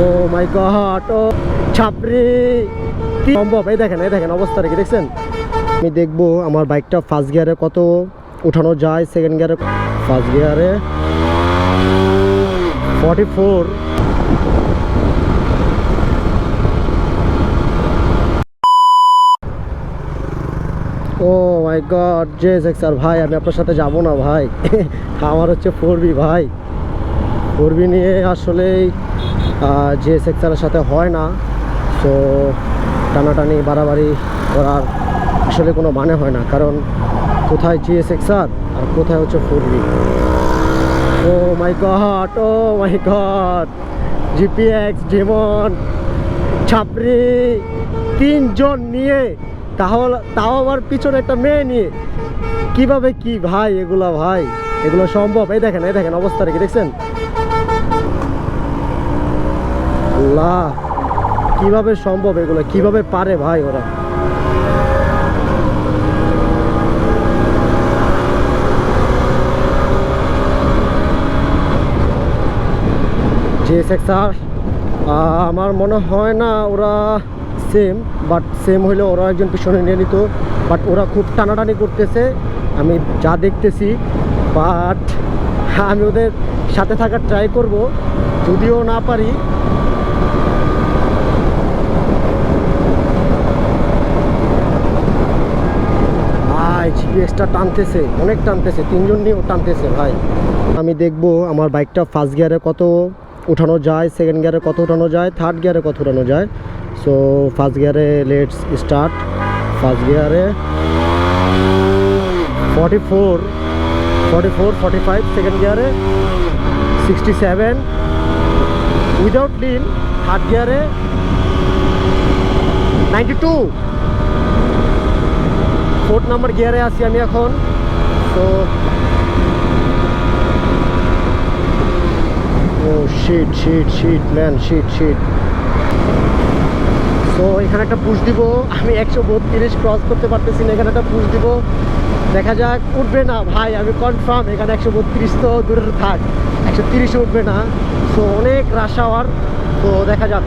ও মাই god, ও ছাপরি কি সম্ভব? এই দেখেন অবস্থাটা কি দেখছেন? আমি দেখবো আমার বাইকটা ফার্স্ট গিয়ারে কত উঠানো যায়, সেকেন্ড গিয়ারে, ফার্স্ট গিয়ারে 44। ও মাই গড JSXR ভাই, আমি আপনার সাথে যাব না ভাই। আমার হচ্ছে 4B ভাই, 4B নিয়ে আসলেই JSXR এর সাথে হয় না। তো টানাটানি বাড়াবাড়ি করার আসলে কোনো মানে হয় না, কারণ কোথায় JSXR আর কোথায় হচ্ছে 4B। ও মাই গড, GPX, ডেমন, ছাপরি, তিনজন নিয়ে, তাও আবার পিছনে একটা মেয়ে নিয়ে, কিভাবে কি ভাই এগুলা? ভাই এগুলো সম্ভব? এই দেখেন অবস্থাটা কি দেখছেন? আল্লাহ, কিভাবে সম্ভব এগুলো? কিভাবে পারে ভাই ওরা? JSXR আমার মনে হয় না ওরা সেম, বাট সেম হইলে ওরা একজন পিছনে নিয়ে নিত। বাট ওরা খুব টানাটানি করতেছে আমি যা দেখতেছি। বাট আমি ওদের সাথে থাকার ট্রাই করব, যদিও না পারি। ভাই জিপিএসটা টানতেছে, অনেক টানতেছে, তিনজন নিয়েও টানতেছে ভাই। আমি দেখবো আমার বাইকটা ফার্স্ট গিয়ারে কত উঠানো যায়, সেকেন্ড গিয়ারে কত উঠানো যায়, থার্ড গিয়ারে কত উঠানো যায়। সো ফার্স্ট গিয়ারে লেটস স্টার্ট। ফার্স্ট গিয়ারে 44, 45, সেকেন্ড গিয়ারে 67 উইদাউট লিন, থার্ড গিয়ারে 92, ফোর্থ নাম্বার গিয়ারে আছি আমি এখন। তো ও শিট ম্যান, শিট। সো এখানে একটা পুশ দিব, আমি 132 ক্রস করতে পারতেছি না, এখানে একটা পুশ দিব, দেখা যাক। উঠবে না ভাই, আমি কনফার্ম এখানে 132 তো দূরের থাক, 130 উঠবে না। সো অনেক রাশ আওয়ার, তো দেখা যাক